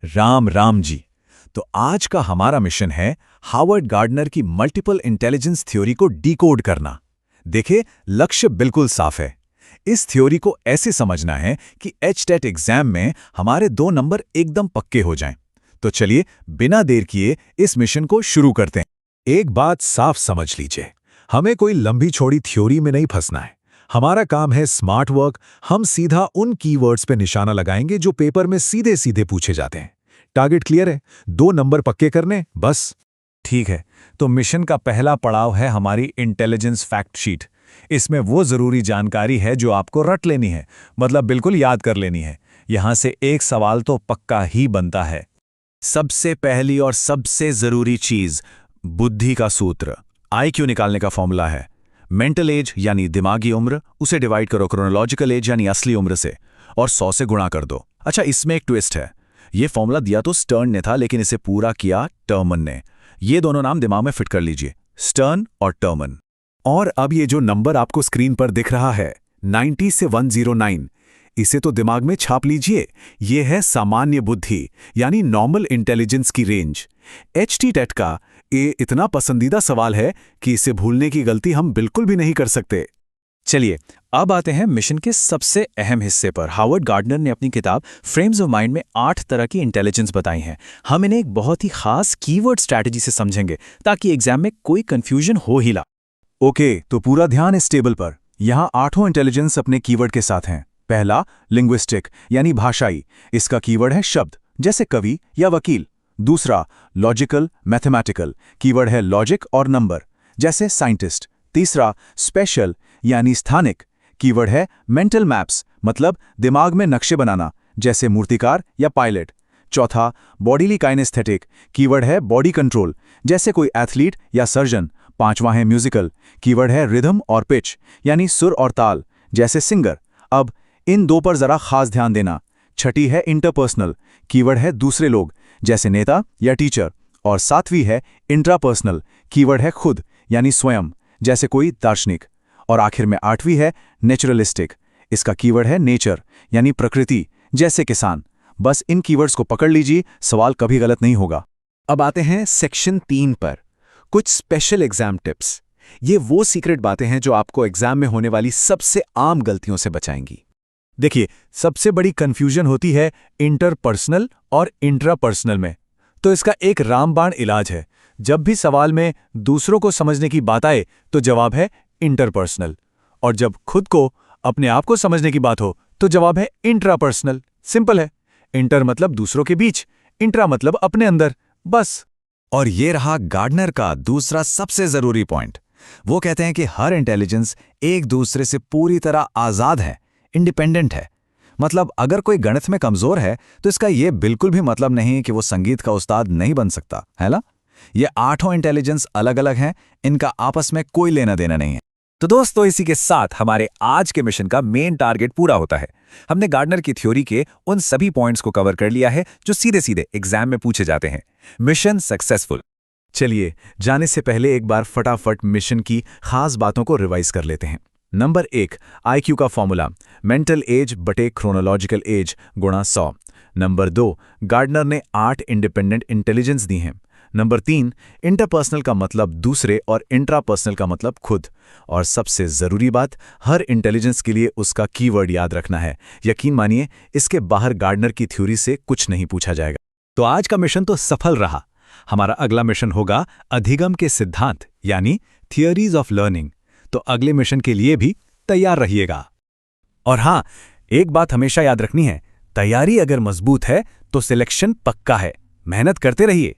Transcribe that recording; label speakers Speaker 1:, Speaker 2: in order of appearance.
Speaker 1: राम राम जी। तो आज का हमारा मिशन है हावर्ड गार्डनर की मल्टीपल इंटेलिजेंस थ्योरी को डिकोड करना। देखिए, लक्ष्य बिल्कुल साफ है। इस थ्योरी को ऐसे समझना है कि एचटेट एग्जाम में हमारे 2 नंबर एकदम पक्के हो जाएं। तो चलिए, बिना देर किए इस मिशन को शुरू करते हैं। एक बात साफ समझ लीजिए, हमें कोई लंबी चौड़ी थ्योरी में नहीं फंसना है। हमारा काम है स्मार्ट वर्क। हम सीधा उन कीवर्ड्स पे निशाना लगाएंगे जो पेपर में सीधे सीधे पूछे जाते हैं। टारगेट क्लियर है? 2 नंबर पक्के करने, बस। ठीक है, तो मिशन का पहला पड़ाव है हमारी इंटेलिजेंस फैक्ट शीट। इसमें वो जरूरी जानकारी है जो आपको रट लेनी है, मतलब बिल्कुल याद कर लेनी है। यहां से एक सवाल तो पक्का ही बनता है। सबसे पहली और सबसे जरूरी चीज, बुद्धि का सूत्र। आईक्यू निकालने का फॉर्मूला है मेंटल एज यानी दिमागी उम्र, उसे डिवाइड करो क्रोनोलॉजिकल एज यानी असली उम्र से, और 100 से गुणा कर दो। अच्छा, इसमें एक ट्विस्ट है। ये फॉर्मूला दिया तो स्टर्न ने था, लेकिन इसे पूरा किया टर्मन ने। ये दोनों नाम दिमाग में फिट कर लीजिए, स्टर्न और टर्मन। और अब ये जो नंबर आपको स्क्रीन पर दिख रहा है, 90 से 109, इसे तो दिमाग में छाप लीजिए। ये है सामान्य बुद्धि यानी नॉर्मल इंटेलिजेंस की रेंज। एचटीटेट का ये इतना पसंदीदा सवाल है कि इसे भूलने की गलती हम बिल्कुल भी नहीं कर सकते। चलिए, अब आते हैं मिशन के सबसे अहम हिस्से पर। हावर्ड गार्डनर ने अपनी किताब फ्रेम्स ऑफ माइंड में 8 तरह की इंटेलिजेंस बताई हैं। हम इन्हें एक बहुत ही खास कीवर्ड स्ट्रैटेजी से समझेंगे ताकि एग्जाम में कोई कंफ्यूजन हो ही ना। ओके, तो पूरा ध्यान इस टेबल पर। यहाँ 8 इंटेलिजेंस अपने कीवर्ड के साथ हैं। पहला, लिंग्विस्टिक यानी भाषाई। इसका कीवर्ड है शब्द, जैसे कवि या वकील। दूसरा, लॉजिकल मैथमेटिकल। कीवर्ड है लॉजिक और नंबर, जैसे साइंटिस्ट। तीसरा, स्पेशल यानी स्थानिक। कीवर्ड है मेंटल मैप्स, मतलब दिमाग में नक्शे बनाना, जैसे मूर्तिकार या पायलट। चौथा, बॉडीली काइनेस्थेटिक। कीवर्ड है बॉडी कंट्रोल, जैसे कोई एथलीट या सर्जन। पांचवां है म्यूजिकल। कीवर्ड है रिदम और पिच, यानी सुर और ताल, जैसे सिंगर। अब इन 2 पर जरा खास ध्यान देना। छठी है इंटरपर्सनल। कीवर्ड है दूसरे लोग, जैसे नेता या टीचर। और 7वीं है इंट्रापर्सनल। कीवर्ड है खुद यानी स्वयं, जैसे कोई दार्शनिक। और आखिर में 8वीं है नेचुरलिस्टिक। इसका कीवर्ड है नेचर यानी प्रकृति, जैसे किसान। बस इन कीवर्ड्स को पकड़ लीजिए, सवाल कभी गलत नहीं होगा। अब आते हैं सेक्शन 3 पर, कुछ स्पेशल एग्जाम टिप्स। ये वो सीक्रेट बातें हैं जो आपको एग्जाम में होने वाली सबसे आम गलतियों से बचाएंगी। देखिए, सबसे बड़ी कंफ्यूजन होती है इंटरपर्सनल और इंट्रापर्सनल में। तो इसका एक रामबाण इलाज है। जब भी सवाल में दूसरों को समझने की बात आए तो जवाब है इंटरपर्सनल, और जब खुद को, अपने आप को समझने की बात हो तो जवाब है इंट्रापर्सनल। सिंपल है। इंटर मतलब दूसरों के बीच, इंट्रा मतलब अपने अंदर, बस। और ये रहा गार्डनर का दूसरा सबसे जरूरी पॉइंट। वो कहते हैं कि हर इंटेलिजेंस एक दूसरे से पूरी तरह आजाद है, इंडिपेंडेंट है। मतलब अगर कोई गणित में कमजोर है तो इसका यह बिल्कुल भी मतलब नहीं कि वो संगीत का उस्ताद नहीं बन सकता, है ना? ये 8 इंटेलिजेंस अलग अलग हैं, इनका आपस में कोई लेना देना नहीं है। तो दोस्तों, इसी के साथ हमारे आज के मिशन का मेन टारगेट पूरा होता है। हमने गार्डनर की थ्योरी के उन सभी पॉइंट्स को कवर कर लिया है जो सीधे सीधे एग्जाम में पूछे जाते हैं। Mission successful. चलिए, जाने से पहले एक बार फटाफट मिशन की खास बातों को रिवाइज कर लेते हैं। नंबर 1, आईक्यू का फॉर्मूला मेंटल एज बटे क्रोनोलॉजिकल एज गुणा 100। नंबर 2, गार्डनर ने 8 इंडिपेंडेंट इंटेलिजेंस दी हैं। नंबर 3, इंटरपर्सनल का मतलब दूसरे और इंट्रापर्सनल का मतलब खुद। और सबसे जरूरी बात, हर इंटेलिजेंस के लिए उसका कीवर्ड याद रखना है। यकीन मानिए, इसके बाहर गार्डनर की थ्योरी से कुछ नहीं पूछा जाएगा। तो आज का मिशन तो सफल रहा। हमारा अगला मिशन होगा अधिगम के सिद्धांत यानी थियरीज ऑफ लर्निंग। तो अगले मिशन के लिए भी तैयार रहिएगा। और हां, एक बात हमेशा याद रखनी है, तैयारी अगर मजबूत है तो सिलेक्शन पक्का है। मेहनत करते रहिए।